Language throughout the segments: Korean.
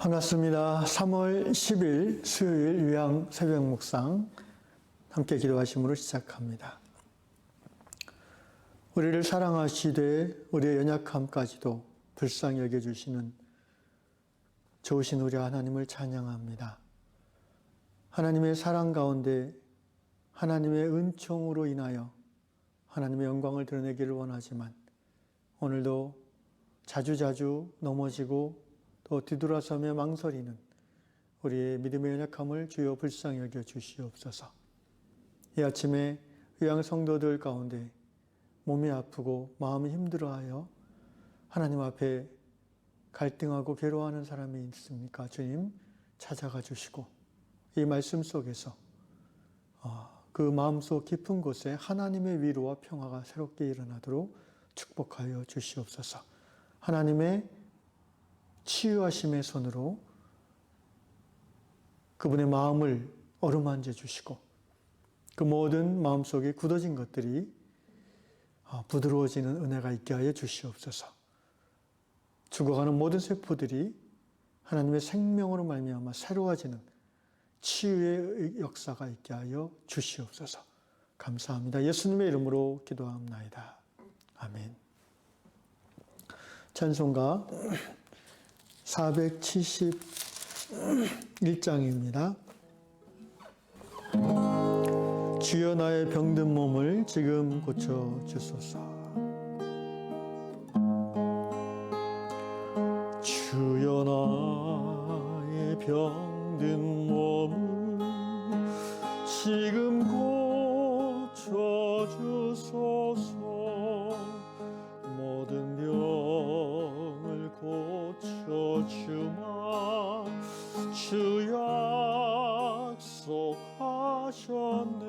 반갑습니다. 3월 10일 수요일 유양 새벽 묵상 함께 기도하심으로 시작합니다. 우리를 사랑하시되 우리의 연약함까지도 불쌍히 여겨주시는 좋으신 우리 하나님을 찬양합니다. 하나님의 사랑 가운데 하나님의 은총으로 인하여 하나님의 영광을 드러내기를 원하지만 오늘도 자주자주 넘어지고 또 뒤돌아서며 망설이는 우리의 믿음의 연약함을 주여 불쌍히 여겨 주시옵소서. 이 아침에 의양 성도들 가운데 몸이 아프고 마음이 힘들어하여 하나님 앞에 갈등하고 괴로워하는 사람이 있습니까? 주님 찾아가 주시고 이 말씀 속에서 그 마음속 깊은 곳에 하나님의 위로와 평화가 새롭게 일어나도록 축복하여 주시옵소서. 하나님의 치유하심의 손으로 그분의 마음을 어루만져 주시고 그 모든 마음속에 굳어진 것들이 부드러워지는 은혜가 있게 하여 주시옵소서. 죽어가는 모든 세포들이 하나님의 생명으로 말미암아 새로워지는 치유의 역사가 있게 하여 주시옵소서. 감사합니다. 예수님의 이름으로 기도합나이다. 아멘. 찬송가 471장입니다. 주여 나의 병든 몸을 지금 고쳐주소서. 주여 나의 병든 몸을 지금 고쳐주소서. 모든 병을 고쳐주마 주 약속하셨네.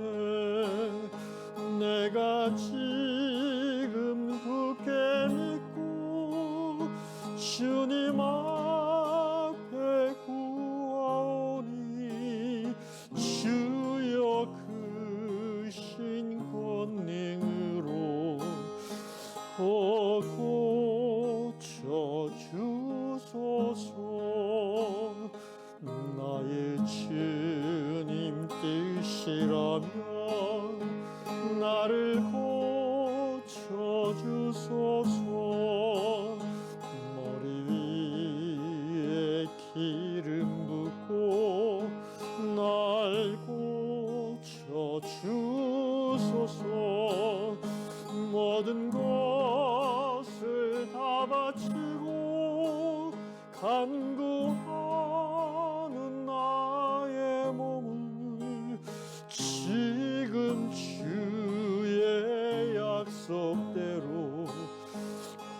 내가 지금 굳게 믿고 주님 앞에 구하오니 주여 크신 권능으로 고쳐주소서. 나의 주님 뜻이라면 나를 고쳐주소서. 머리 위에 기름 붓고 날 고쳐주소서. 모든 것을 다 바치고 간구하는 나의 몸을 지금 주의 약속대로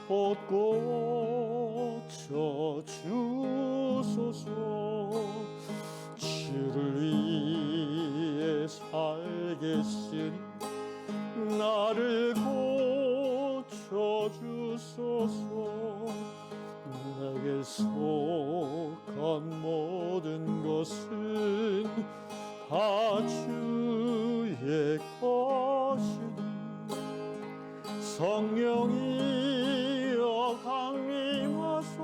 곧 고쳐주소서. 주를 위해 살겠으니 나를 고쳐주소서. 내게 속한 모든 것은 다 주의 것이니 성령이여 강림하사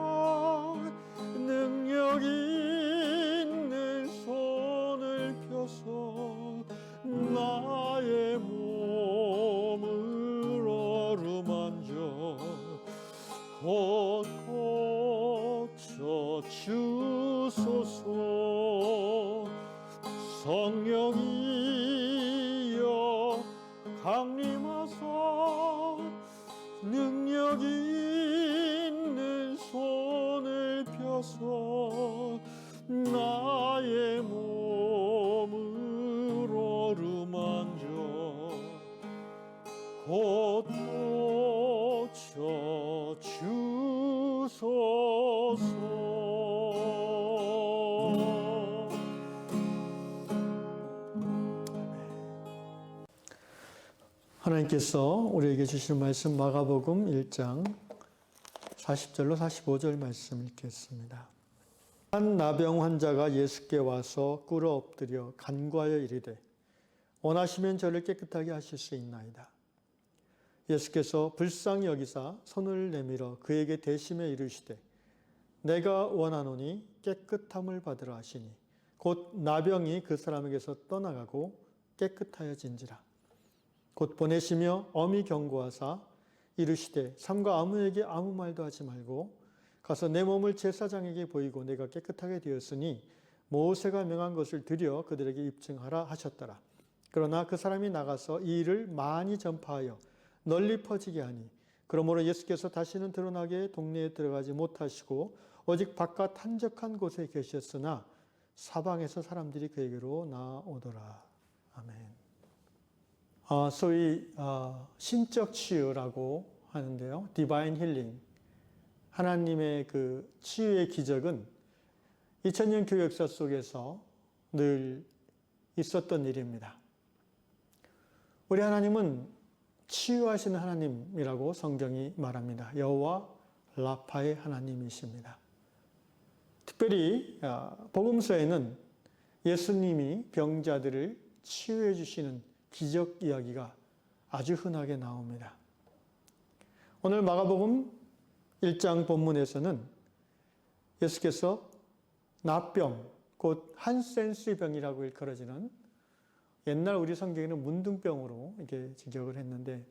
능력 있는 손을 펴서 나의 몸을 어루만져 곧 고쳐주소서. 성령이여 강림하사 능력 있는 손을 펴서 나의 몸을 어루만져 곧 고쳐주소서. 하나님께서 우리에게 주시는 말씀 마가복음 1장 40절로 45절 말씀 읽겠습니다. 한 나병 환자가 예수께 와서 꿇어 엎드려 간구하여 이르되 원하시면 저를 깨끗하게 하실 수 있나이다. 예수께서 불쌍히 여기사 손을 내밀어 그에게 대심에 이르시되 내가 원하노니 깨끗함을 받으라 하시니 곧 나병이 그 사람에게서 떠나가고 깨끗하여진지라. 곧 보내시며 엄히 경고하사 이르시되 삼가 아무에게 아무 말도 하지 말고 가서 내 몸을 제사장에게 보이고 내가 깨끗하게 되었으니 모세가 명한 것을 드려 그들에게 입증하라 하셨더라. 그러나 그 사람이 나가서 이 일을 많이 전파하여 널리 퍼지게 하니 그러므로 예수께서 다시는 드러나게 동네에 들어가지 못하시고 오직 바깥 한적한 곳에 계셨으나 사방에서 사람들이 그에게로 나오더라. 아멘. 소위 신적 치유라고 하는데요. 디바인 힐링. 하나님의 그 치유의 기적은 2000년 교회 역사 속에서 늘 있었던 일입니다. 우리 하나님은 치유하시는 하나님이라고 성경이 말합니다. 여호와 라파의 하나님이십니다. 특별히 복음서에는 예수님이 병자들을 치유해 주시는 기적 이야기가 아주 흔하게 나옵니다. 오늘 마가복음 1장 본문에서는 예수께서 나병, 곧 한센스 병이라고 일컬어지는 옛날 우리 성경에는 문둥병으로 이렇게 직역을 했는데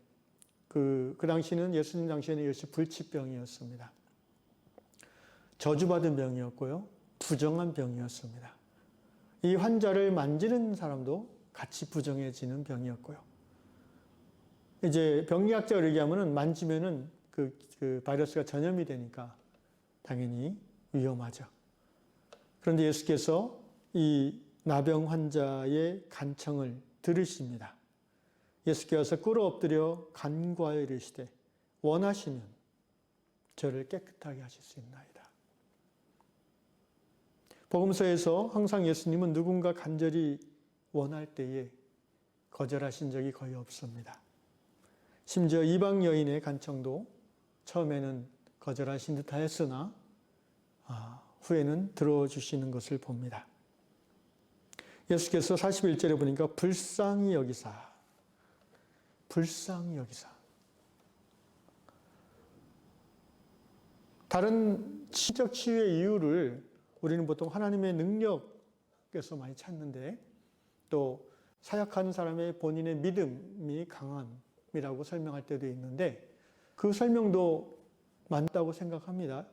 그 당시는 예수님 당시에는 이것이 불치병이었습니다. 저주받은 병이었고요. 부정한 병이었습니다. 이 환자를 만지는 사람도 같이 부정해지는 병이었고요. 이제 병리학자로 얘기하면은 만지면은 그 바이러스가 전염이 되니까 당연히 위험하죠. 그런데 예수께서 이 나병 환자의 간청을 들으십니다. 예수께서 꿇어 엎드려 간구하여 이르시되 원하시면 저를 깨끗하게 하실 수 있나이다. 복음서에서 항상 예수님은 누군가 간절히 원할 때에 거절하신 적이 거의 없습니다. 심지어 이방 여인의 간청도 처음에는 거절하신 듯 하였으나 후에는 들어주시는 것을 봅니다. 예수께서 41절에 보니까 불쌍히 여기사 다른 치적 치유의 이유를 우리는 보통 하나님의 능력에서 많이 찾는데 또 사역하는 사람의 본인의 믿음이 강함이라고 설명할 때도 있는데 그 설명도 맞다고 생각합니다.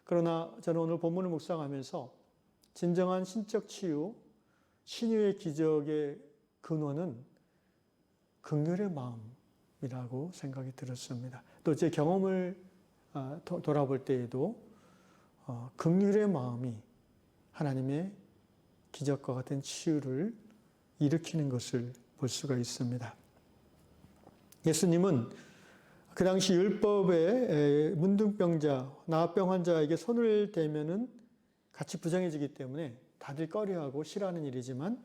그러나 저는 오늘 본문을 묵상하면서 진정한 신적 치유, 신유의 기적의 근원은 긍휼의 마음이라고 생각이 들었습니다. 또 제 경험을 돌아볼 때에도 긍휼의 마음이 하나님의 기적과 같은 치유를 일으키는 것을 볼 수가 있습니다. 예수님은 그 당시 율법에 문둥병자, 나병 환자에게 손을 대면은 같이 부정해지기 때문에 다들 꺼려하고 싫어하는 일이지만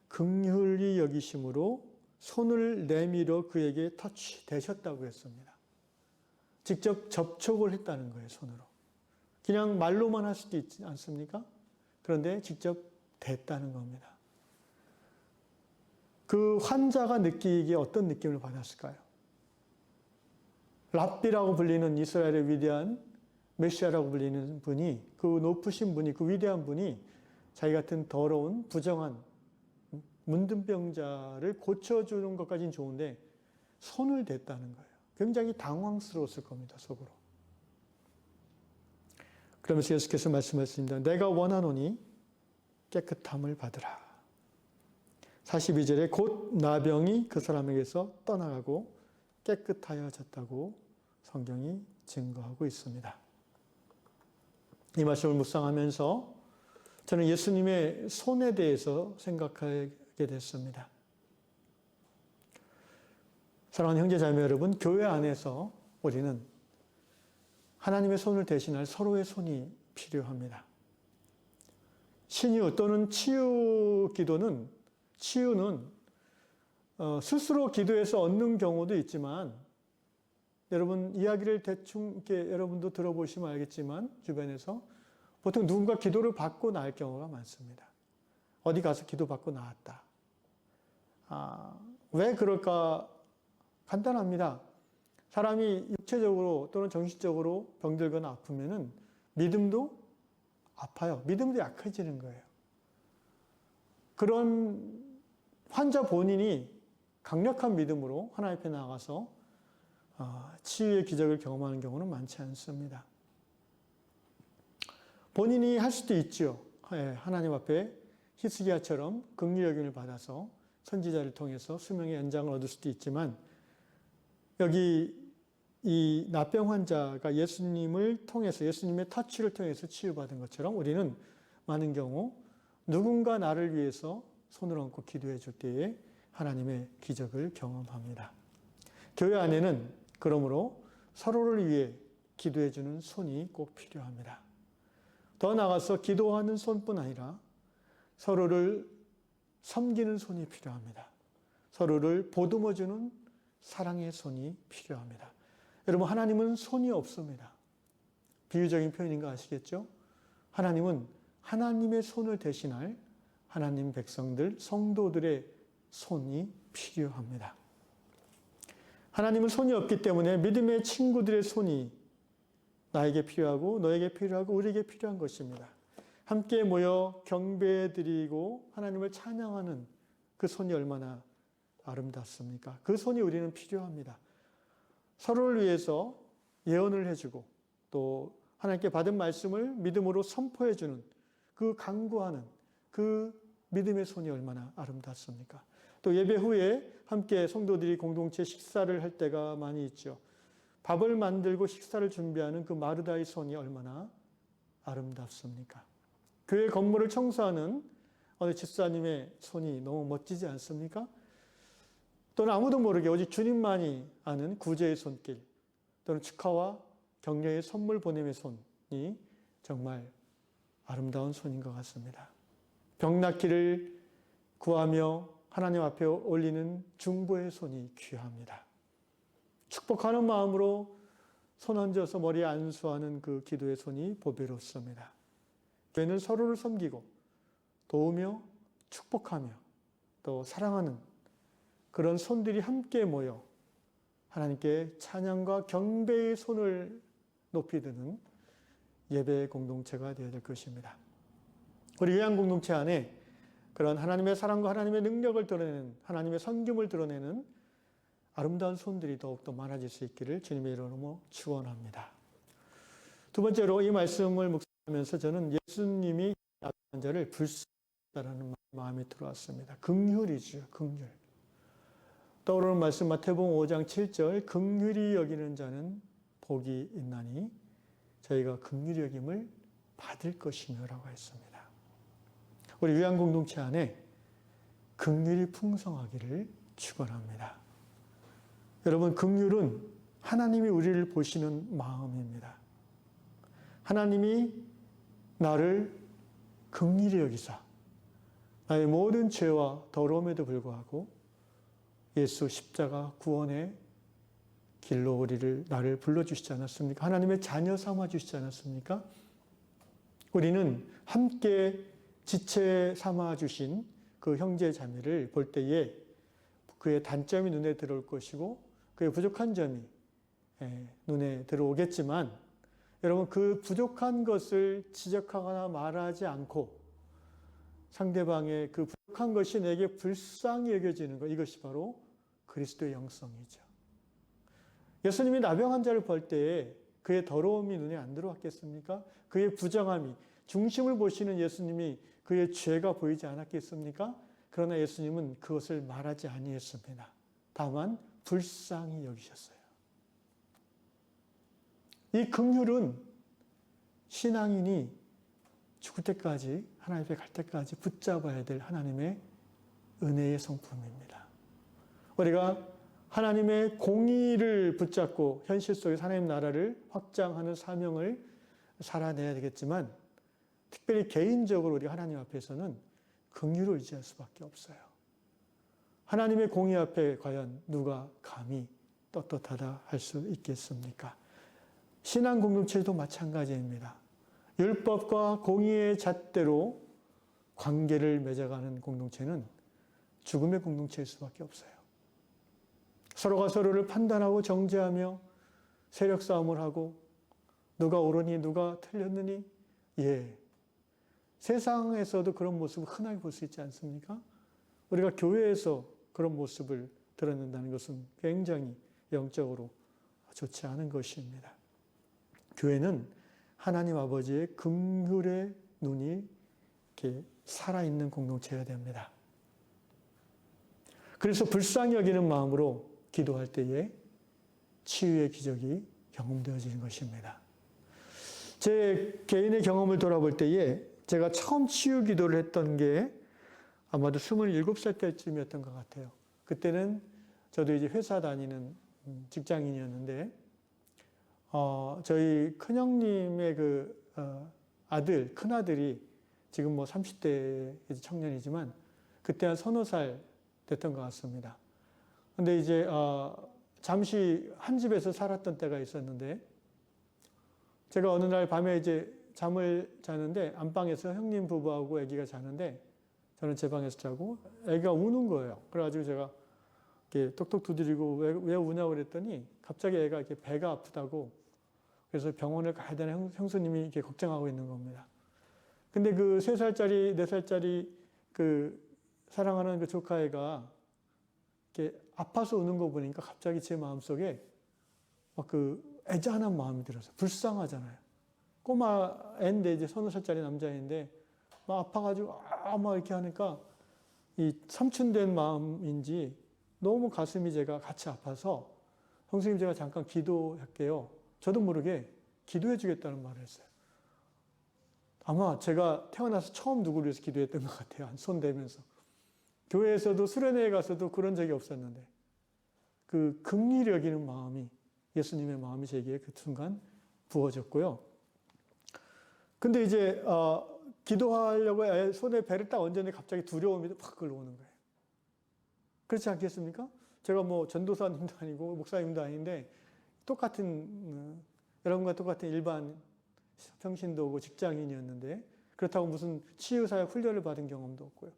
긍휼히 여기심으로 손을 내밀어 그에게 터치되셨다고 했습니다. 직접 접촉을 했다는 거예요, 손으로. 그냥 말로만 할 수도 있지 않습니까? 그런데 직접 됐다는 겁니다. 그 환자가 느끼기에 어떤 느낌을 받았을까요? 랍비라고 불리는 이스라엘의 위대한 메시아라고 불리는 분이, 그 높으신 분이, 그 위대한 분이 자기 같은 더러운 부정한 문둥병자를 고쳐주는 것까지는 좋은데 손을 댔다는 거예요. 굉장히 당황스러웠을 겁니다, 속으로. 그러면서 예수께서 말씀하십니다. 내가 원하노니 깨끗함을 받으라. 42절에 곧 나병이 그 사람에게서 떠나가고 깨끗하여졌다고 성경이 증거하고 있습니다. 이 말씀을 묵상하면서 저는 예수님의 손에 대해서 생각하게 됐습니다. 사랑하는 형제자매 여러분, 교회 안에서 우리는 하나님의 손을 대신할 서로의 손이 필요합니다. 신유 또는 치유는 스스로 기도해서 얻는 경우도 있지만 여러분 이야기를 대충 이렇게 여러분도 들어보시면 알겠지만 주변에서 보통 누군가 기도를 받고 나을 경우가 많습니다. 어디 가서 기도받고 나왔다. 왜 그럴까? 간단합니다. 사람이 육체적으로 또는 정신적으로 병들거나 아프면은 믿음도 아파요. 믿음도 약해지는 거예요. 그런 환자 본인이 강력한 믿음으로 하나님 앞에 나가서 치유의 기적을 경험하는 경우는 많지 않습니다. 본인이 할 수도 있죠. 하나님 앞에 히스기야처럼 긍휼의 여김을 받아서 선지자를 통해서 수명의 연장을 얻을 수도 있지만, 여기 이 나병 환자가 예수님을 통해서, 예수님의 터치를 통해서 치유받은 것처럼 우리는 많은 경우 누군가 나를 위해서 손을 얹고 기도해 줄 때에 하나님의 기적을 경험합니다. 교회 안에는 그러므로 서로를 위해 기도해 주는 손이 꼭 필요합니다. 더 나아가서 기도하는 손뿐 아니라 서로를 섬기는 손이 필요합니다. 서로를 보듬어 주는 사랑의 손이 필요합니다. 여러분, 하나님은 손이 없습니다. 비유적인 표현인 거 아시겠죠? 하나님은 하나님의 손을 대신할 하나님 백성들, 성도들의 손이 필요합니다. 하나님은 손이 없기 때문에 믿음의 친구들의 손이 나에게 필요하고 너에게 필요하고 우리에게 필요한 것입니다. 함께 모여 경배드리고 하나님을 찬양하는 그 손이 얼마나 아름답습니까? 그 손이 우리는 필요합니다. 서로를 위해서 예언을 해주고 또 하나님께 받은 말씀을 믿음으로 선포해주는 그 간구하는 그 믿음의 손이 얼마나 아름답습니까? 또 예배 후에 함께 성도들이 공동체 식사를 할 때가 많이 있죠. 밥을 만들고 식사를 준비하는 그 마르다의 손이 얼마나 아름답습니까? 교회 건물을 청소하는 어느 집사님의 손이 너무 멋지지 않습니까? 또는 아무도 모르게 오직 주님만이 아는 구제의 손길, 또는 축하와 격려의 선물 보냄의 손이 정말 아름다운 손인 것 같습니다. 병 낫기를 구하며 하나님 앞에 올리는 중보의 손이 귀합니다. 축복하는 마음으로 손 얹어서 머리에 안수하는 그 기도의 손이 보배롭습니다. 교회는 서로를 섬기고 도우며 축복하며 또 사랑하는 그런 손들이 함께 모여 하나님께 찬양과 경배의 손을 높이 드는 예배 공동체가 되어야 될 것입니다. 우리 요한 공동체 안에 그런 하나님의 사랑과 하나님의 능력을 드러내는, 하나님의 선김을 드러내는 아름다운 손들이 더욱더 많아질 수 있기를 주님의 이름으로 축원합니다. 두 번째로 이 말씀을 묵상하면서 저는 예수님이 환자를 불쌍하다는 마음이 들어왔습니다. 긍휼이죠, 긍휼. 떠오르는 말씀 마태복음 5장 7절, 긍휼히 여기는 자는 복이 있나니 저희가 긍휼히 여김을 받을 것이며라고 했습니다. 우리 요한 공동체 안에 긍휼이 풍성하기를 축원합니다. 여러분, 긍휼은 하나님이 우리를 보시는 마음입니다. 하나님이 나를 긍휼히 여기사 나의 모든 죄와 더러움에도 불구하고 예수 십자가 구원의 길로 나를 불러주시지 않았습니까? 하나님의 자녀 삼아주시지 않았습니까? 우리는 함께 지체 삼아주신 그 형제 자매를 볼 때에 그의 단점이 눈에 들어올 것이고 그의 부족한 점이 눈에 들어오겠지만, 여러분, 그 부족한 것을 지적하거나 말하지 않고 상대방의 그 부족한 것이 내게 불쌍히 여겨지는 것, 이것이 바로 그리스도의 영성이죠. 예수님이 나병 환자를 볼 때에 그의 더러움이 눈에 안 들어왔겠습니까? 그의 부정함이, 중심을 보시는 예수님이 그의 죄가 보이지 않았겠습니까? 그러나 예수님은 그것을 말하지 아니했습니다. 다만 불쌍히 여기셨어요. 이 긍휼은 신앙인이 죽을 때까지, 하나님 앞에 갈 때까지 붙잡아야 될 하나님의 은혜의 성품입니다. 우리가 하나님의 공의를 붙잡고 현실 속에서 하나님 나라를 확장하는 사명을 살아내야 되겠지만, 특별히 개인적으로 우리 하나님 앞에서는 긍휼을 의지할 수밖에 없어요. 하나님의 공의 앞에 과연 누가 감히 떳떳하다 할 수 있겠습니까? 신앙 공동체도 마찬가지입니다. 율법과 공의의 잣대로 관계를 맺어가는 공동체는 죽음의 공동체일 수밖에 없어요. 서로가 서로를 판단하고 정죄하며 세력 싸움을 하고 누가 옳으니 누가 틀렸느니, 예, 세상에서도 그런 모습을 흔하게 볼 수 있지 않습니까? 우리가 교회에서 그런 모습을 드러낸다는 것은 굉장히 영적으로 좋지 않은 것입니다. 교회는 하나님 아버지의 긍휼의 눈이 이렇게 살아있는 공동체가 됩니다. 그래서 불쌍히 여기는 마음으로 기도할 때에 치유의 기적이 경험되어지는 것입니다. 제 개인의 경험을 돌아볼 때에 제가 처음 치유 기도를 했던 게 아마도 27살 때쯤이었던 것 같아요. 그때는 저도 이제 회사 다니는 직장인이었는데, 저희 큰형님의 아들, 큰아들이 지금 뭐 30대 청년이지만 그때 한 서너 살 됐던 것 같습니다. 근데 이제, 잠시 한 집에서 살았던 때가 있었는데, 제가 어느 날 밤에 이제 잠을 자는데 안방에서 형님 부부하고 아기가 자는데 저는 제 방에서 자고 아기가 우는 거예요. 그래가지고 제가 이렇게 똑똑 두드리고 왜 우냐고 그랬더니 갑자기 애가 이렇게 배가 아프다고 그래서 병원을 가야 되는 형수님이 이렇게 걱정하고 있는 겁니다. 근데 그 3살짜리, 4살짜리 그 사랑하는 그 조카애가 이렇게 아파서 우는 거 보니까 갑자기 제 마음속에 막 애잔한 마음이 들어서 불쌍하잖아요. 꼬마 애인데 이제 서너 살짜리 남자인데 막 아파가지고 막 이렇게 하니까 이 삼촌된 마음인지 너무 가슴이 제가 같이 아파서 형수님 제가 잠깐 기도할게요. 저도 모르게 기도해 주겠다는 말을 했어요. 아마 제가 태어나서 처음 누구를 위해서 기도했던 것 같아요. 손 대면서. 교회에서도 수련회에 가서도 그런 적이 없었는데 그 긍휼히 여기는 마음이 예수님의 마음이 제게 그 순간 부어졌고요. 근데 이제 기도하려고 손에 배를 딱 얹었는데 갑자기 두려움이 확 끌어오는 거예요. 그렇지 않겠습니까? 제가 뭐 전도사님도 아니고 목사님도 아닌데 똑같은 여러분과 똑같은 일반 평신도고 직장인이었는데 그렇다고 무슨 치유사역 훈련을 받은 경험도 없고요.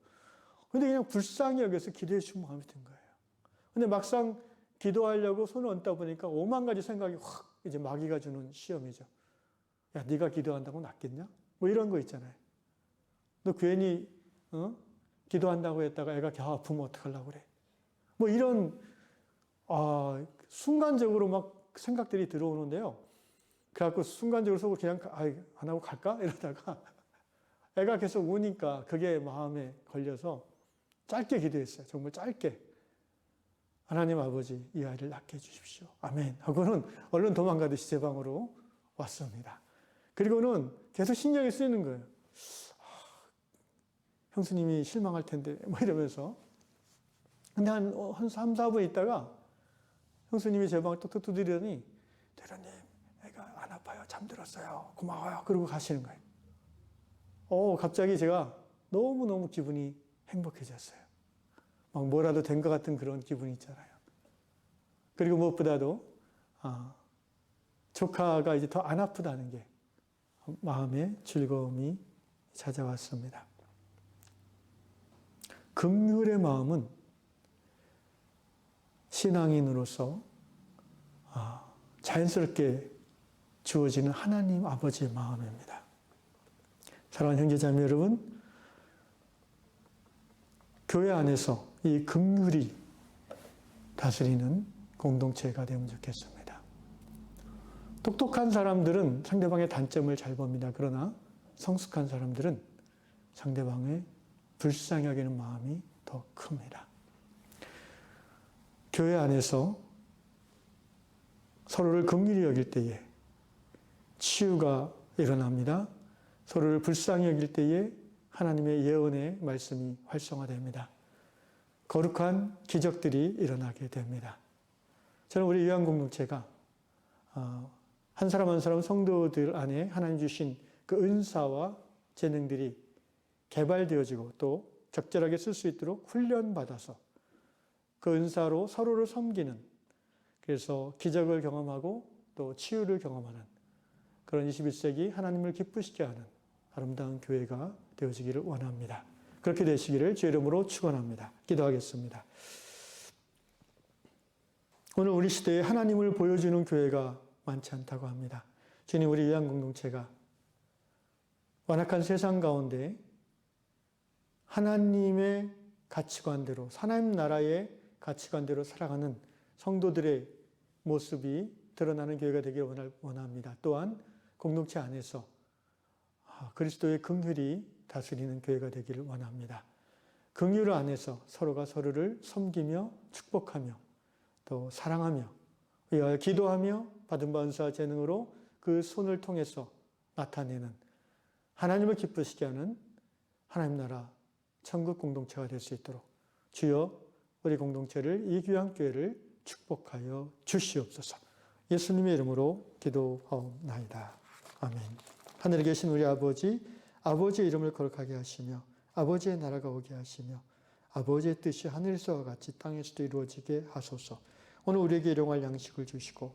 근데 그냥 불쌍히 여겨서 기도해 주신 마음이 든 거예요. 근데 막상 기도하려고 손을 얹다 보니까 5만 가지 생각이 확 이제 마귀가 주는 시험이죠. 야, 네가 기도한다고 낫겠냐? 뭐 이런 거 있잖아요. 너 괜히 기도한다고 했다가 애가 겨우 아프면 어떡하려고 그래? 뭐 이런 순간적으로 막 생각들이 들어오는데요. 그래갖고 순간적으로 속으로 그냥 안 하고 갈까? 이러다가 애가 계속 우니까 그게 마음에 걸려서 짧게 기도했어요. 정말 짧게. 하나님 아버지 이 아이를 낳게 해주십시오. 아멘. 하고는 얼른 도망가듯이 제 방으로 왔습니다. 그리고는 계속 신경이 쓰이는 거예요. 형수님이 실망할 텐데 뭐 이러면서. 근데 한 3, 4분 있다가 형수님이 제 방을 톡톡 두드리더니 대련님 애가 안 아파요. 잠들었어요. 고마워요. 그러고 가시는 거예요. 갑자기 제가 너무너무 기분이 행복해졌어요. 막 뭐라도 된 것 같은 그런 기분이 있잖아요. 그리고 무엇보다도 조카가 이제 더 안 아프다는 게 마음의 즐거움이 찾아왔습니다. 긍휼의 마음은 신앙인으로서 자연스럽게 주어지는 하나님 아버지의 마음입니다. 사랑하는 형제자매 여러분, 교회 안에서 이 긍휼이 다스리는 공동체가 되면 좋겠습니다. 똑똑한 사람들은 상대방의 단점을 잘 봅니다. 그러나 성숙한 사람들은 상대방의 불쌍히 여기는 마음이 더 큽니다. 교회 안에서 서로를 긍휼히 여길 때에 치유가 일어납니다. 서로를 불쌍히 여길 때에 하나님의 예언의 말씀이 활성화됩니다. 거룩한 기적들이 일어나게 됩니다. 저는 우리 요한공동체가 한 사람 한 사람 성도들 안에 하나님 주신 그 은사와 재능들이 개발되어지고 또 적절하게 쓸 수 있도록 훈련받아서 그 은사로 서로를 섬기는, 그래서 기적을 경험하고 또 치유를 경험하는 그런 21세기 하나님을 기쁘시게 하는 아름다운 교회가 되어지기를 원합니다. 그렇게 되시기를 주의 이름으로 축원합니다. 기도하겠습니다. 오늘 우리 시대에 하나님을 보여주는 교회가 많지 않다고 합니다. 주님, 우리 요한공동체가 완악한 세상 가운데 하나님의 가치관대로, 하나님 나라의 가치관대로 살아가는 성도들의 모습이 드러나는 교회가 되기를 원합니다. 또한 공동체 안에서 그리스도의 긍휼이 다스리는 교회가 되기를 원합니다. 긍휼 안에서 서로가 서로를 섬기며 축복하며 또 사랑하며 기도하며 받은 바 은사와 재능으로 그 손을 통해서 나타내는 하나님을 기쁘시게 하는 하나님 나라 천국 공동체가 될 수 있도록 주여 우리 공동체를 이 귀한 교회를 축복하여 주시옵소서. 예수님의 이름으로 기도하옵나이다. 아멘. 하늘에 계신 우리 아버지, 아버지의 이름을 거룩하게 하시며 아버지의 나라가 오게 하시며 아버지의 뜻이 하늘에서와 같이 땅에서도 이루어지게 하소서. 오늘 우리에게 일용할 양식을 주시고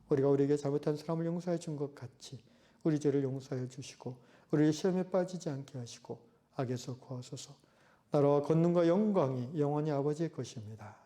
우리가 우리에게 잘못한 사람을 용서해 준 것 같이 우리 죄를 용서해 주시고 우리를 시험에 빠지지 않게 하시고 악에서 구하소서. 나라와 권능과 영광이 영원히 아버지의 것입니다.